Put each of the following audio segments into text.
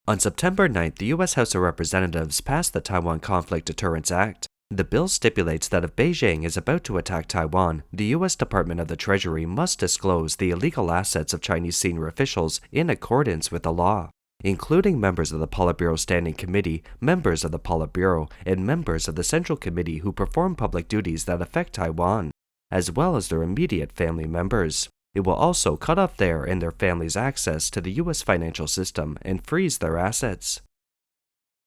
On September 9th, the U.S. House of Representatives passed the Taiwan Conflict Deterrence Act. The bill stipulates that if Beijing is about to attack Taiwan, the U.S. Department of the Treasury must disclose the illegal assets of Chinese senior officials in accordance with the law, including members of the Politburo Standing Committee, members of the Politburo, and members of the Central Committee who perform public duties that affect Taiwan, as well as their immediate family members. It will also cut off their and their families' access to the U.S. financial system and freeze their assets.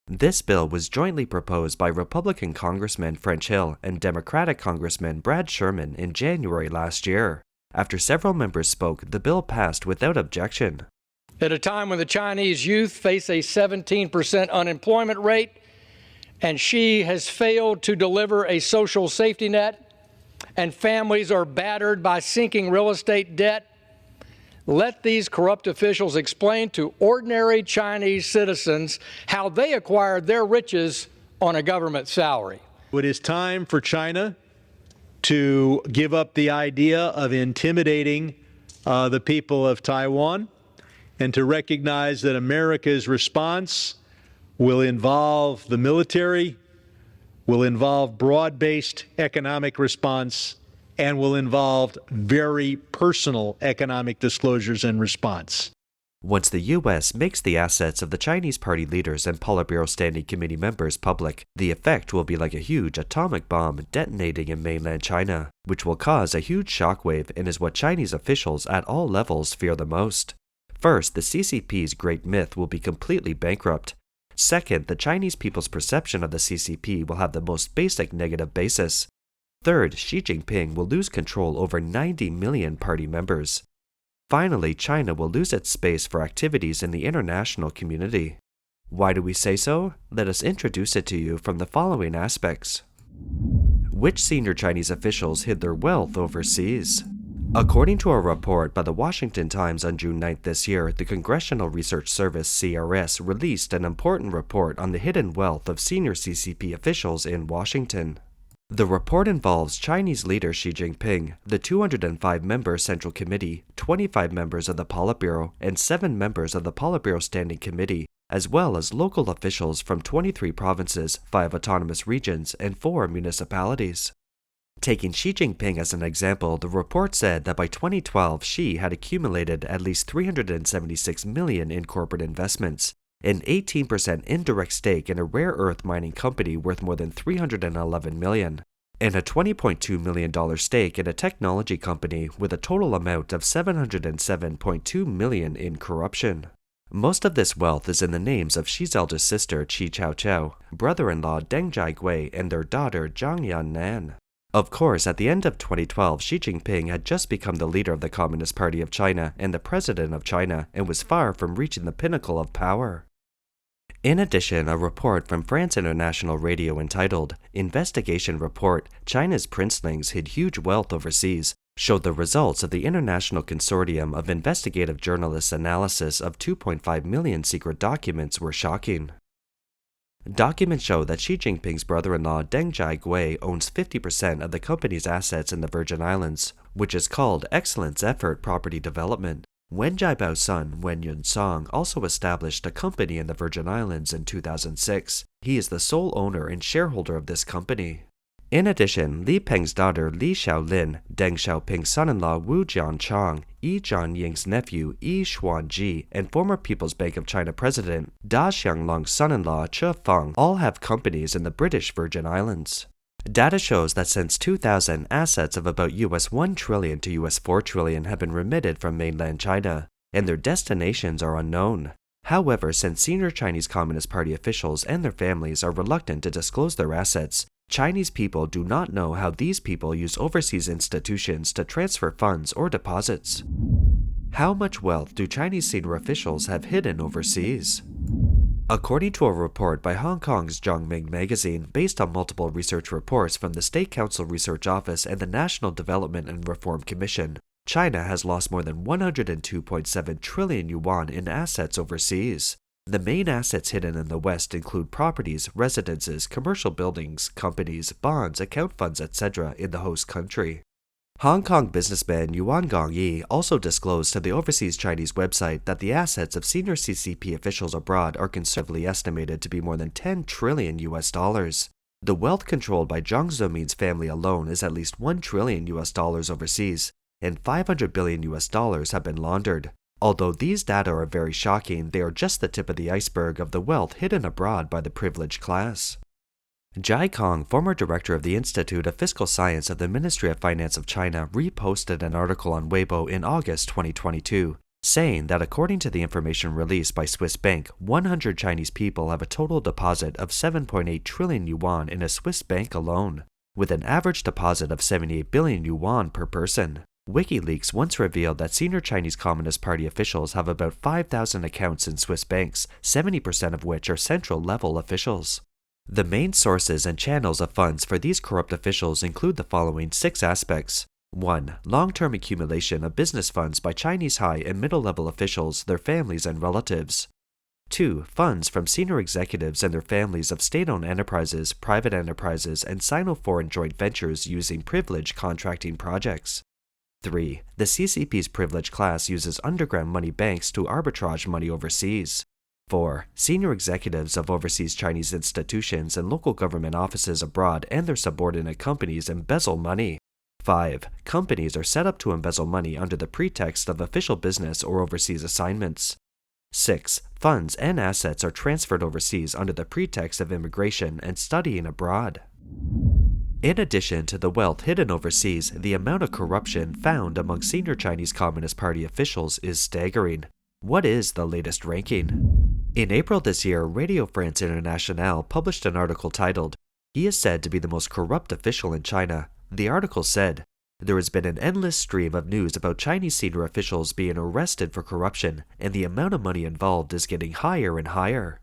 This bill was jointly proposed by Republican Congressman French Hill and Democratic Congressman Brad Sherman in January last year. After several members spoke, the bill passed without objection. At a time when the Chinese youth face a 17% unemployment rate and Xi has failed to deliver a social safety net and families are battered by sinking real estate debt, let these corrupt officials explain to ordinary Chinese citizens how they acquired their riches on a government salary. It is time for China to give up the idea of intimidating the people of Taiwan and to recognize that America's response will involve the military, will involve broad-based economic response, and will involve very personal economic disclosures in response. Once the U.S. makes the assets of the Chinese party leaders and Politburo Standing Committee members public, the effect will be like a huge atomic bomb detonating in mainland China, which will cause a huge shockwave and is what Chinese officials at all levels fear the most. First, the CCP's great myth will be completely bankrupt. Second, the Chinese people's perception of the CCP will have the most basic negative basis. Third, Xi Jinping will lose control over 90 million party members. Finally, China will lose its space for activities in the international community. Why do we say so? Let us introduce it to you from the following aspects. Which senior Chinese officials hid their wealth overseas? According to a report by the Washington Times on June 9th this year, the Congressional Research Service (CRS) released an important report on the hidden wealth of senior CCP officials in Washington. The report involves Chinese leader Xi Jinping, the 205-member Central Committee, 25 members of the Politburo, and 7 members of the Politburo Standing Committee, as well as local officials from 23 provinces, 5 autonomous regions, and 4 municipalities. Taking Xi Jinping as an example, the report said that by 2012, Xi had accumulated at least $376 million in corporate investments, an 18% indirect stake in a rare earth mining company worth more than $311 million, and a $20.2 million stake in a technology company with a total amount of $707.2 million in corruption. Most of this wealth is in the names of Xi's eldest sister Qi Chaoqiao, brother-in-law Deng Jiagui, and their daughter Zhang Yannan. Of course, at the end of 2012, Xi Jinping had just become the leader of the Communist Party of China and the president of China and was far from reaching the pinnacle of power. In addition, a report from France International Radio entitled "Investigation Report: China's Princelings Hid Huge Wealth Overseas" showed the results of the International Consortium of Investigative Journalists' analysis of 2.5 million secret documents were shocking. Documents show that Xi Jinping's brother-in-law Deng Jiagui owns 50% of the company's assets in the Virgin Islands, which is called Excellence Effort Property Development. Wen Jiabao's son, Wen Yunsong, also established a company in the Virgin Islands in 2006. He is the sole owner and shareholder of this company. In addition, Li Peng's daughter Li Xiaolin, Deng Xiaoping's son-in-law Wu Jianchang, Yi Jianying's nephew Yi Xuanji, and former People's Bank of China president Da Xianglong's son-in-law Che Feng all have companies in the British Virgin Islands. Data shows that since 2000, assets of about US $1 trillion to US $4 trillion have been remitted from mainland China, and their destinations are unknown. However, since senior Chinese Communist Party officials and their families are reluctant to disclose their assets, Chinese people do not know how these people use overseas institutions to transfer funds or deposits. How much wealth do Chinese senior officials have hidden overseas? According to a report by Hong Kong's Zhongming magazine, based on multiple research reports from the State Council Research Office and the National Development and Reform Commission, China has lost more than 102.7 trillion yuan in assets overseas. The main assets hidden in the West include properties, residences, commercial buildings, companies, bonds, account funds, etc. in the host country. Hong Kong businessman Yuan Gongyi also disclosed to the overseas Chinese website that the assets of senior CCP officials abroad are conservatively estimated to be more than 10 trillion US dollars. The wealth controlled by Jiang Zemin's family alone is at least 1 trillion US dollars overseas, and 500 billion US dollars have been laundered. Although these data are very shocking, they are just the tip of the iceberg of the wealth hidden abroad by the privileged class. Jai Kong, former director of the Institute of Fiscal Science of the Ministry of Finance of China, reposted an article on Weibo in August 2022, saying that according to the information released by Swiss Bank, 100 Chinese people have a total deposit of 7.8 trillion yuan in a Swiss bank alone, with an average deposit of 78 billion yuan per person. WikiLeaks once revealed that senior Chinese Communist Party officials have about 5,000 accounts in Swiss banks, 70% of which are central-level officials. The main sources and channels of funds for these corrupt officials include the following 6 aspects. 1. Long-term accumulation of business funds by Chinese high and middle-level officials, their families and relatives. 2. Funds from senior executives and their families of state-owned enterprises, private enterprises, and Sino-foreign joint ventures using privileged contracting projects. 3. The CCP's privileged class uses underground money banks to arbitrage money overseas. 4. Senior executives of overseas Chinese institutions and local government offices abroad and their subordinate companies embezzle money. 5. Companies are set up to embezzle money under the pretext of official business or overseas assignments. 6. Funds and assets are transferred overseas under the pretext of immigration and studying abroad. In addition to the wealth hidden overseas, the amount of corruption found among senior Chinese Communist Party officials is staggering. What is the latest ranking? In April this year, Radio France Internationale published an article titled, "He is said to be the most corrupt official in China." The article said, "There has been an endless stream of news about Chinese senior officials being arrested for corruption, and the amount of money involved is getting higher and higher."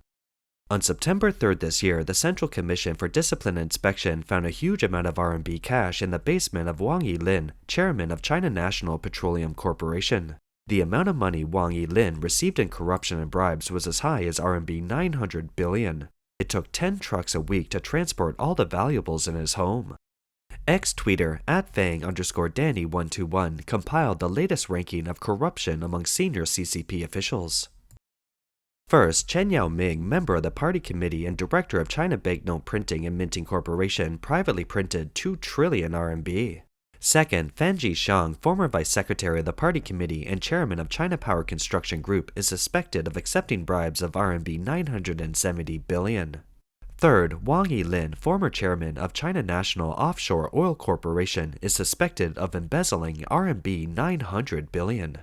On September 3rd this year, the Central Commission for Discipline and Inspection found a huge amount of RMB cash in the basement of Wang Yilin, chairman of China National Petroleum Corporation. The amount of money Wang Yilin received in corruption and bribes was as high as RMB 900 billion. It took 10 trucks a week to transport all the valuables in his home. Ex-tweeter @Fang_Danny121 compiled the latest ranking of corruption among senior CCP officials. First, Chen Yaoming, member of the party committee and director of China Banknote Printing and Minting Corporation, privately printed 2 trillion RMB. Second, Fan Jishang, former vice secretary of the party committee and chairman of China Power Construction Group, is suspected of accepting bribes of RMB 970 billion. Third, Wang Yilin, former chairman of China National Offshore Oil Corporation, is suspected of embezzling RMB 900 billion.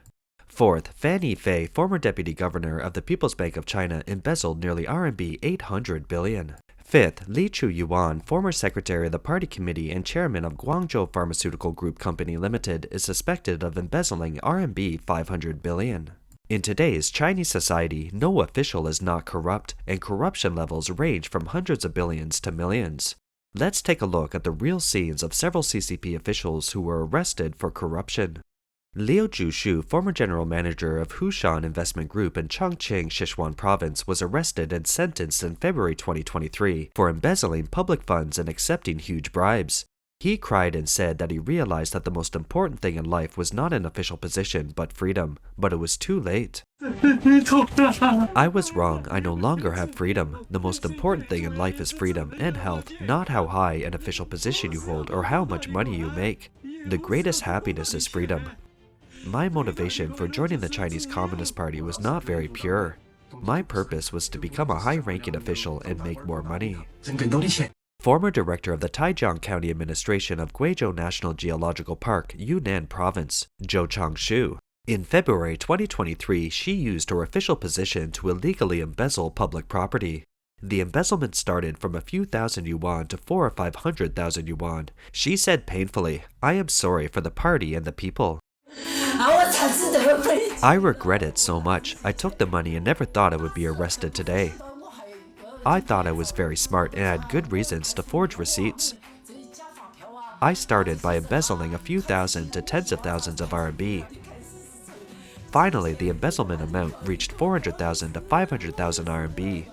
Fourth, Fan Yifei, former deputy governor of the People's Bank of China, embezzled nearly RMB 800 billion. Fifth, Li Chu-yuan, former secretary of the party committee and chairman of Guangzhou Pharmaceutical Group Company Limited, is suspected of embezzling RMB 500 billion. In today's Chinese society, no official is not corrupt, and corruption levels range from hundreds of billions to millions. Let's take a look at the real scenes of several CCP officials who were arrested for corruption. Liu Jushu, former general manager of Hushan Investment Group in Chongqing, Sichuan Province, was arrested and sentenced in February 2023 for embezzling public funds and accepting huge bribes. He cried and said that he realized that the most important thing in life was not an official position, but freedom. But it was too late. "I was wrong. I no longer have freedom. The most important thing in life is freedom and health, not how high an official position you hold or how much money you make. The greatest happiness is freedom. My motivation for joining the Chinese Communist Party was not very pure. My purpose was to become a high-ranking official and make more money." Former director of the Taijiang County Administration of Guizhou National Geological Park, Yunnan Province, Zhou Changshu. In February 2023, she used her official position to illegally embezzle public property. The embezzlement started from a few thousand yuan to 400,000 or 500,000 yuan. She said painfully, "I am sorry for the party and the people. I regret it so much. I took the money and never thought I would be arrested today. I thought I was very smart and had good reasons to forge receipts. I started by embezzling a few thousand to tens of thousands of RMB. Finally, the embezzlement amount reached 400,000 to 500,000 RMB.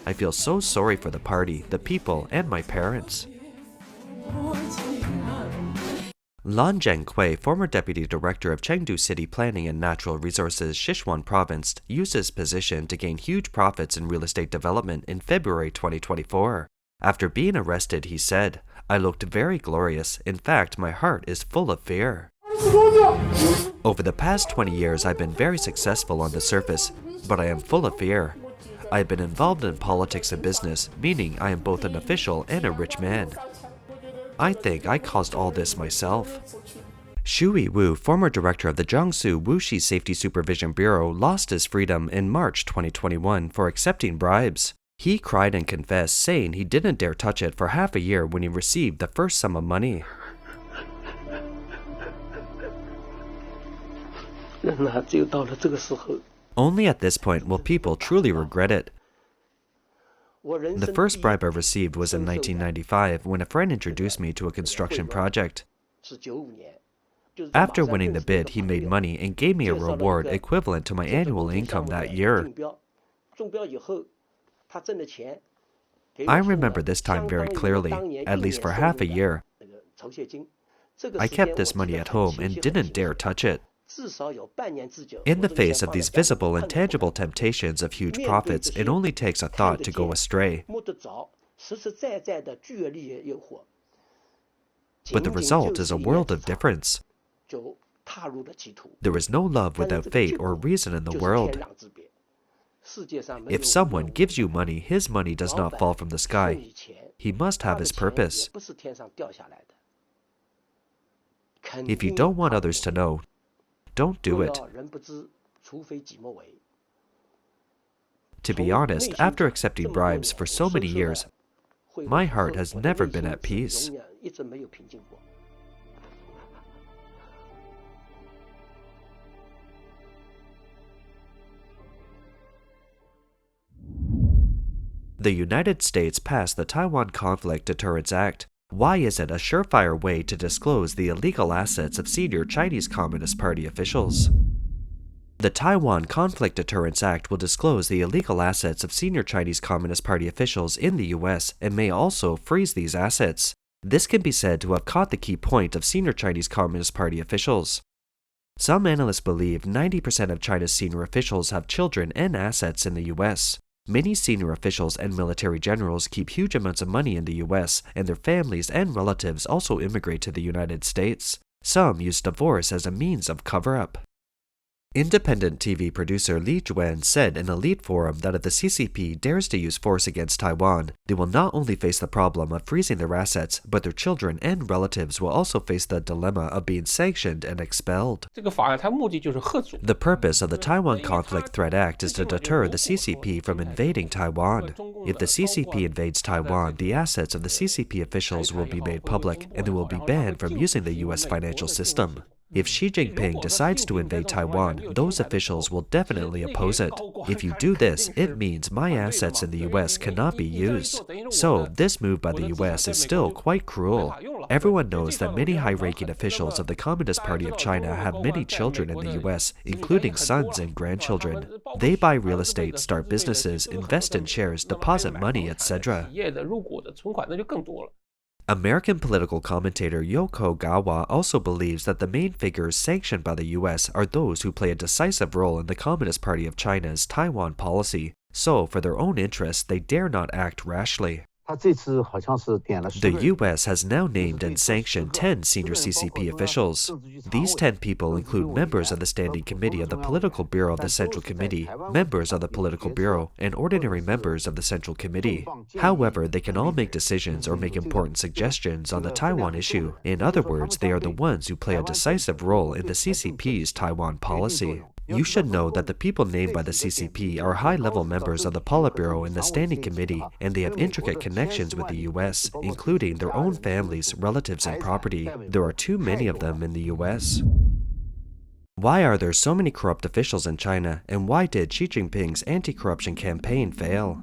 I feel so sorry for the party, the people, and my parents." Lan Zhenghui, former deputy director of Chengdu City Planning and Natural Resources, Sichuan Province, used his position to gain huge profits in real estate development in February 2024. After being arrested, he said, "I looked very glorious. In fact, my heart is full of fear." Over the past 20 years, I've been very successful on the surface, but I am full of fear. I have been involved in politics and business, meaning I am both an official and a rich man. I think I caused all this myself. Xu Yiwu, former director of the Jiangsu Wuxi Safety Supervision Bureau, lost his freedom in March 2021 for accepting bribes. He cried and confessed, saying he didn't dare touch it for half a year when he received the first sum of money. Only at this point will people truly regret it. The first bribe I received was in 1995 when a friend introduced me to a construction project. After winning the bid, he made money and gave me a reward equivalent to my annual income that year. I remember this time very clearly, at least for half a year. I kept this money at home and didn't dare touch it. In the face of these visible and tangible temptations of huge profits, it only takes a thought to go astray. But the result is a world of difference. There is no love without fate or reason in the world. If someone gives you money, his money does not fall from the sky. He must have his purpose. If you don't want others to know, don't do it. To be honest, after accepting bribes for so many years, my heart has never been at peace. The United States passed the Taiwan Conflict Deterrence Act. Why is it a surefire way to disclose the illegal assets of senior Chinese Communist Party officials? The Taiwan Conflict Deterrence Act will disclose the illegal assets of senior Chinese Communist Party officials in the U.S. and may also freeze these assets. This can be said to have caught the key point of senior Chinese Communist Party officials. Some analysts believe 90% of China's senior officials have children and assets in the U.S. Many senior officials and military generals keep huge amounts of money in the U.S., and their families and relatives also immigrate to the United States. Some use divorce as a means of cover-up. Independent TV producer Li Juan said in a lead forum that if the CCP dares to use force against Taiwan, they will not only face the problem of freezing their assets, but their children and relatives will also face the dilemma of being sanctioned and expelled. The purpose of the Taiwan Conflict Threat Act is to deter the CCP from invading Taiwan. If the CCP invades Taiwan, the assets of the CCP officials will be made public, and they will be banned from using the U.S. financial system. If Xi Jinping decides to invade Taiwan, those officials will definitely oppose it. If you do this, it means my assets in the U.S. cannot be used. So, this move by the U.S. is still quite cruel. Everyone knows that many high-ranking officials of the Communist Party of China have many children in the U.S., including sons and grandchildren. They buy real estate, start businesses, invest in shares, deposit money, etc. American political commentator Yoko Gawa also believes that the main figures sanctioned by the U.S. are those who play a decisive role in the Communist Party of China's Taiwan policy, so for their own interests they dare not act rashly. The U.S. has now named and sanctioned 10 senior CCP officials. These 10 people include members of the Standing Committee of the Political Bureau of the Central Committee, members of the Political Bureau, and ordinary members of the Central Committee. However, they can all make decisions or make important suggestions on the Taiwan issue. In other words, they are the ones who play a decisive role in the CCP's Taiwan policy. You should know that the people named by the CCP are high-level members of the Politburo and the Standing Committee, and they have intricate connections with the U.S., including their own families, relatives, and property. There are too many of them in the U.S. Why are there so many corrupt officials in China, and why did Xi Jinping's anti-corruption campaign fail?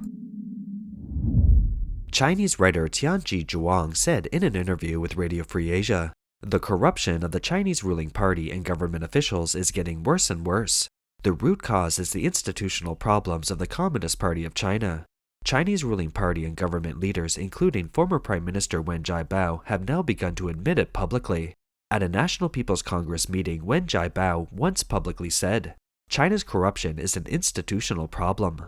Chinese writer Tianji Zhuang said in an interview with Radio Free Asia, "The corruption of the Chinese ruling party and government officials is getting worse and worse. The root cause is the institutional problems of the Communist Party of China. Chinese ruling party and government leaders, including former Prime Minister Wen Jiabao, have now begun to admit it publicly. At a National People's Congress meeting, Wen Jiabao once publicly said, "China's corruption is an institutional problem."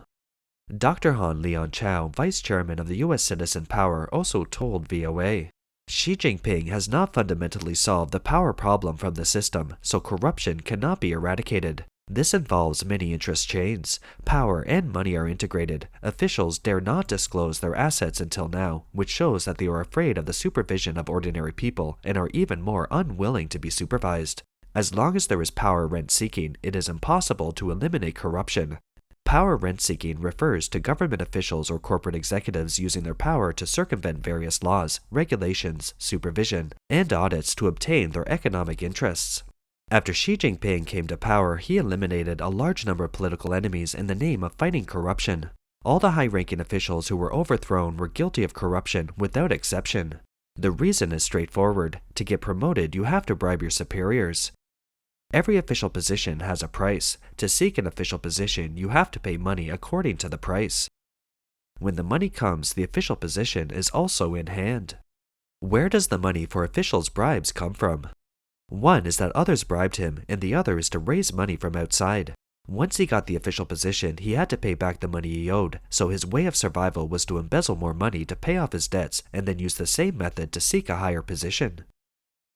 Dr. Han Lianchao, vice chairman of the U.S. Citizen Power, also told VOA, "Xi Jinping has not fundamentally solved the power problem from the system, so corruption cannot be eradicated. This involves many interest chains. Power and money are integrated. Officials dare not disclose their assets until now, which shows that they are afraid of the supervision of ordinary people and are even more unwilling to be supervised. As long as there is power rent-seeking, it is impossible to eliminate corruption. Power rent-seeking refers to government officials or corporate executives using their power to circumvent various laws, regulations, supervision, and audits to obtain their economic interests." After Xi Jinping came to power, he eliminated a large number of political enemies in the name of fighting corruption. All the high-ranking officials who were overthrown were guilty of corruption without exception. The reason is straightforward. To get promoted, you have to bribe your superiors. Every official position has a price. To seek an official position, you have to pay money according to the price. When the money comes, the official position is also in hand. Where does the money for officials' bribes come from? One is that others bribed him, and the other is to raise money from outside. Once he got the official position, he had to pay back the money he owed, so his way of survival was to embezzle more money to pay off his debts and then use the same method to seek a higher position.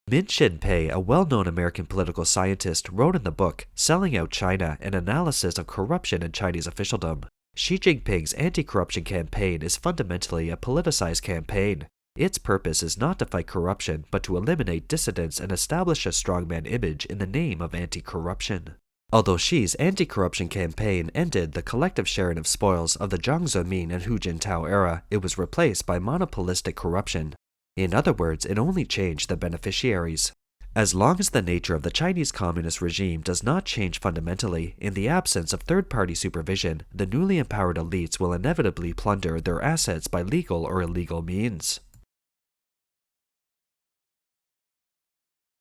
Min Shin-pei, a well-known American political scientist, wrote in the book Selling Out China, an analysis of corruption in Chinese officialdom. Xi Jinping's anti-corruption campaign is fundamentally a politicized campaign. Its purpose is not to fight corruption, but to eliminate dissidents and establish a strongman image in the name of anti-corruption. Although Xi's anti-corruption campaign ended the collective sharing of spoils of the Jiang Zemin and Hu Jintao era, it was replaced by monopolistic corruption. In other words, it only changed the beneficiaries. As long as the nature of the Chinese communist regime does not change fundamentally, in the absence of third-party supervision, the newly empowered elites will inevitably plunder their assets by legal or illegal means.